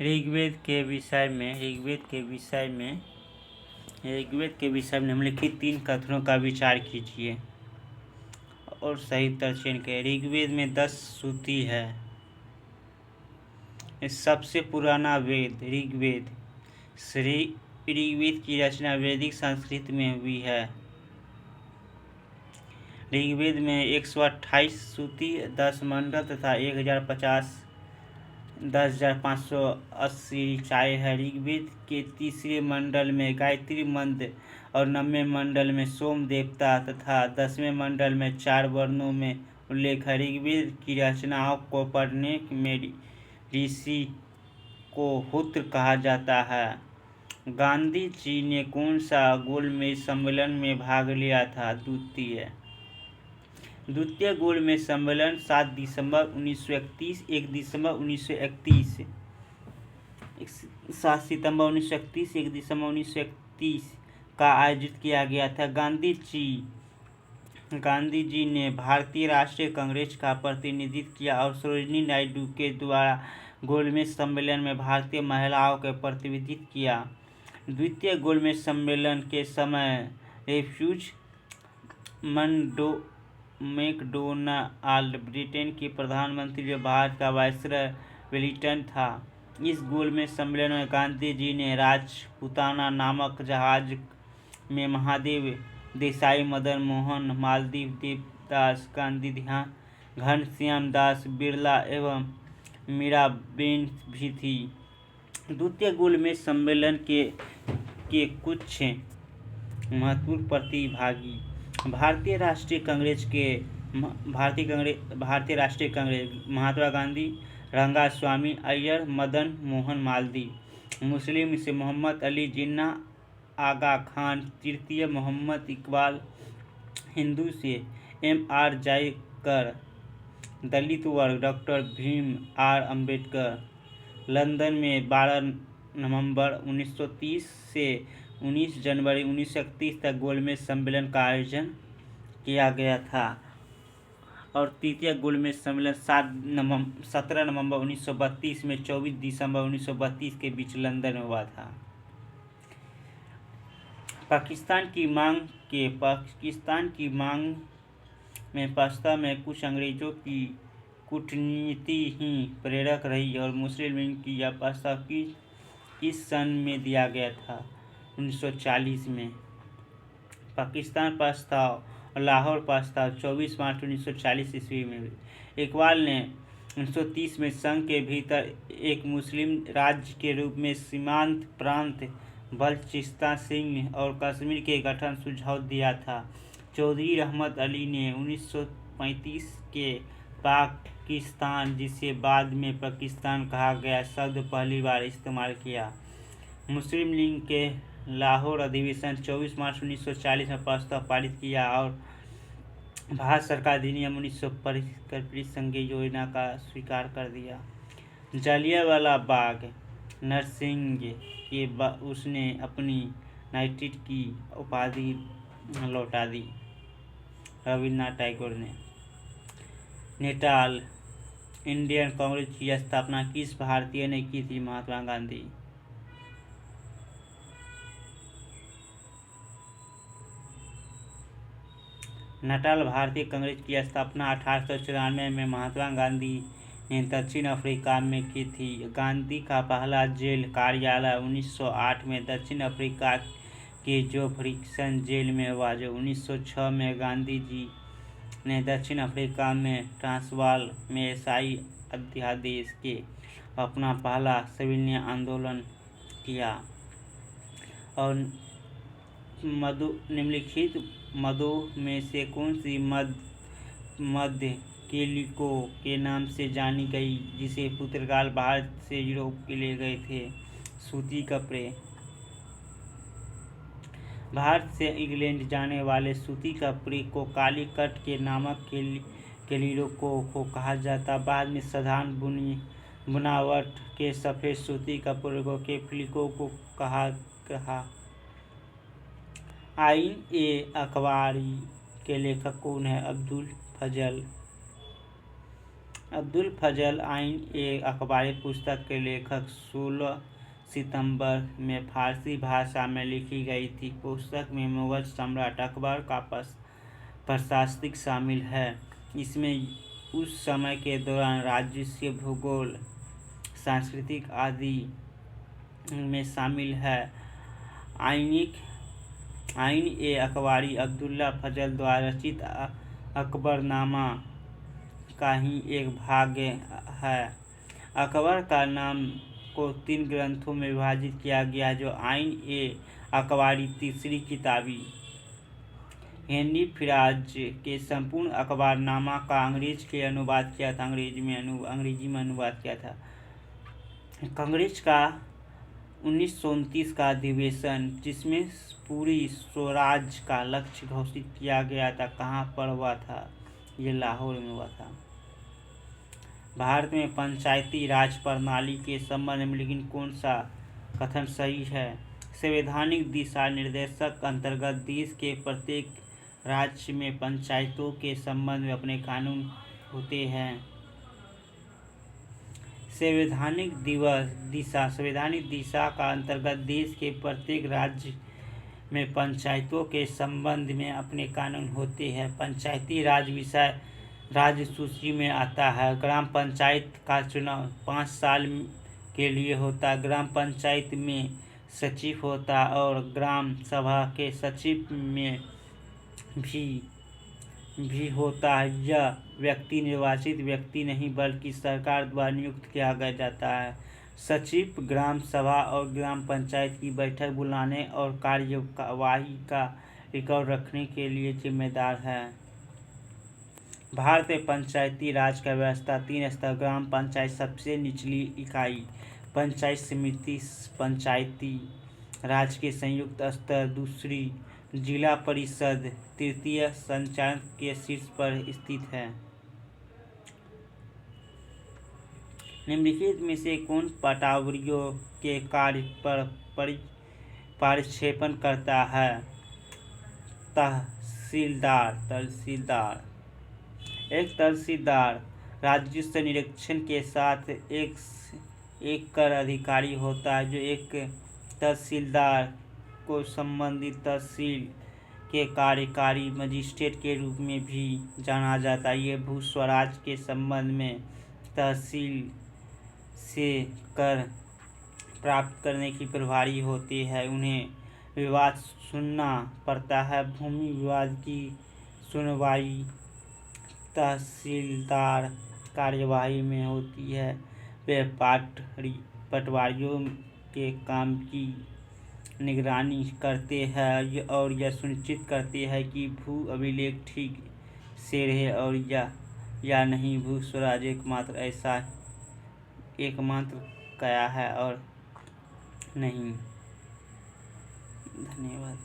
ऋग्वेद के विषय में निम्नलिखित 3 कथनों का विचार कीजिए और सही उत्तर चयन करें। ऋग्वेद में 10 श्रुति है। सबसे पुराना वेद ऋग्वेद। ऋग्वेद की रचना वैदिक संस्कृत में हुई है। ऋग्वेद में 128 श्रुति, 10 मंडल तथा 10,580 ऋचाएँ है। ऋग्वेद के तीसरे मंडल में गायत्री मंत्र और 9वें मंडल में सोम देवता तथा 10वें मंडल में 4 वर्णों में उल्लेख है। ऋग्वेद की रचनाओं को पढ़ने में ऋषि को हुत्र कहा जाता है। गांधी जी ने कौन सा गोलमेज सम्मेलन में भाग लिया था? द्वितीय गोलमेज सम्मेलन 7 दिसंबर 1931, 1 दिसंबर 1931, 7 सितंबर 1931, 1 दिसंबर 1931 का आयोजित किया गया था। गांधी जी ने भारतीय राष्ट्रीय कांग्रेस का प्रतिनिधित्व किया और सरोजिनी नायडू के द्वारा गोलमेज सम्मेलन में भारतीय महिलाओं का प्रतिनिधित्व किया। द्वितीय गोलमेज सम्मेलन के समय रेफ्यूज मैकडोनाल्ड ब्रिटेन के प्रधानमंत्री जो भारत का वायसरॉय वेलिंगटन था। इस गोलमेज सम्मेलन में गांधी जी ने राजपूताना नामक जहाज में महादेव देसाई, मदन मोहन मालवीय, देवदास गांधी, घनश्याम दास बिरला एवं मीराबेन भी थी। द्वितीय गोलमेज सम्मेलन के कुछ महत्वपूर्ण प्रतिभागी भारतीय राष्ट्रीय कांग्रेस महात्मा गांधी, रंगास्वामी अय्यर, मदन मोहन मालवीय। मुस्लिम से मोहम्मद अली जिन्ना, आगा खान, तृतीय मोहम्मद इकबाल। हिंदू से M.R. जयकर। दलित वर्ग doctor Bhim R Ambedkar. London में 12 नवंबर 1930 से 19 जनवरी 1931 तक गोलमेज सम्मेलन का आयोजन किया गया था और तृतीय गोलमेज सम्मेलन 17 नवंबर 1932 में 24 दिसंबर 1932 के बीच लंदन में हुआ था। पाकिस्तान की मांग में वास्तव में कुछ अंग्रेजों की कूटनीति ही प्रेरक रही और मुस्लिम लीग की यह प्रस्ताव किस सन में दिया गया था? 1940 में। पाकिस्तान प्रस्ताव और लाहौर प्रस्ताव 24 मार्च 1940 ईस्वी में हुई। इकबाल ने 1930 में संघ के भीतर एक मुस्लिम राज्य के रूप में सीमांत प्रांत बलूचिस्तान, सिंध और कश्मीर के गठन सुझाव दिया था। चौधरी रहमत अली ने 1935 के पाकिस्तान, जिसे बाद में पाकिस्तान कहा गया, शब्द पहली बार इस्तेमाल किया। मुस्लिम लीग के लाहौर अधिवेशन 24 मार्च 1940 में प्रस्ताव पारित किया और भारत सरकार अधिनियम 1945 संघीय योजना का स्वीकार कर दिया। जलियांवाला बाग नरसिंह के उसने अपनी नाइटेड की उपाधि लौटा दी। रविन्द्रनाथ टैगोर ने। नेटाल इंडियन कांग्रेस की स्थापना किस भारतीय ने की थी? महात्मा गांधी। नटाल भारतीय कांग्रेस की स्थापना 1894 में महात्मा गांधी ने दक्षिण अफ्रीका में की थी। गांधी का पहला जेल कार्यालय 1908 में दक्षिण अफ्रीका के जोफ्रिक्सन जेल में हुआ, जो 1906 में गांधी जी ने दक्षिण अफ्रीका में ट्रांसवाल में ईसाई अध्यादेश के अपना पहला सविनय आंदोलन किया और निम्नलिखित मदों में से कौन सी मध्य केलिको के नाम से जानी गई, जिसे पुर्तगाल भारत से यूरोप के ले गए थे? सूती कपड़े। भारत से इंग्लैंड जाने वाले सूती कपड़े को कालीकट के नामक केलिको को कहा जाता। बाद में साधारण बुनावट के सफ़ेद सूती कपड़े को केलिको को कहा। आईन-ए-अकबारी के लेखक कौन है? अब्दुल फजल। अब्दुल फजल आइन एक अखबारी पुस्तक के लेखक 16 सितंबर में फारसी भाषा में लिखी गई थी। पुस्तक में मुगल सम्राट अकबर का प्रशासनिक शामिल है। इसमें उस समय के दौरान राजस्व, भूगोल, सांस्कृतिक आदि में शामिल है। आइन ए अकबारी अब्दुल्ला फजल द्वारा रचित अकबरनामा का ही एक भाग है। अकबर का नाम को 3 ग्रंथों में विभाजित किया गया, जो आइन ए अकबारी तीसरी किताबी। हेनरी फिराज के संपूर्ण अकबरनामा का अंग्रेजी में अनुवाद किया था। कांग्रेस का 1929 का अधिवेशन, जिसमें पूरी स्वराज का लक्ष्य घोषित किया गया था, कहाँ पर हुआ था? ये लाहौर में हुआ था। भारत में पंचायती राज प्रणाली के संबंध में लेकिन कौन सा कथन सही है? संवैधानिक दिशा निर्देशक अंतर्गत देश के प्रत्येक राज्य में पंचायतों के संबंध में अपने कानून होते हैं। संवैधानिक दिशा का अंतर्गत देश के प्रत्येक राज्य में पंचायतों के संबंध में अपने कानून होते हैं। पंचायती राज विषय राज्य सूची में आता है। ग्राम पंचायत का चुनाव 5 साल के लिए होता। ग्राम पंचायत में सचिव होता और ग्राम सभा के सचिव में भी होता है। यह व्यक्ति निर्वाचित व्यक्ति नहीं बल्कि सरकार द्वारा नियुक्त किया गया जाता है। सचिव ग्राम सभा और ग्राम पंचायत की बैठक बुलाने और कार्यवाही का रिकॉर्ड रखने के लिए जिम्मेदार है। भारत में पंचायती राज का व्यवस्था 3 स्तर: ग्राम पंचायत सबसे निचली इकाई, पंचायत समिति पंचायती राज के संयुक्त स्तर, दूसरी जिला परिषद, तृतीय संचालन के शीर्ष पर स्थित है। निम्नलिखित में से कौन पटावारियों के कार्य पर प्रक्षेपण करता है? तहसीलदार। एक तहसीलदार राजस्व निरीक्षण के साथ एक कर अधिकारी होता है, जो एक तहसीलदार को संबंधित तहसील के कार्यकारी मजिस्ट्रेट के रूप में भी जाना जाता है। ये भू स्वराज के संबंध में तहसील से कर प्राप्त करने की प्रभारी होते हैं। उन्हें विवाद सुनना पड़ता है। भूमि विवाद की सुनवाई तहसीलदार कार्यवाही में होती है। वे पटवारियों के काम की निगरानी करते हैं और यह सुनिश्चित करते हैं कि भू अभिलेख ठीक से रहे और या नहीं। भू स्वराज एकमात्र काया है और नहीं। धन्यवाद।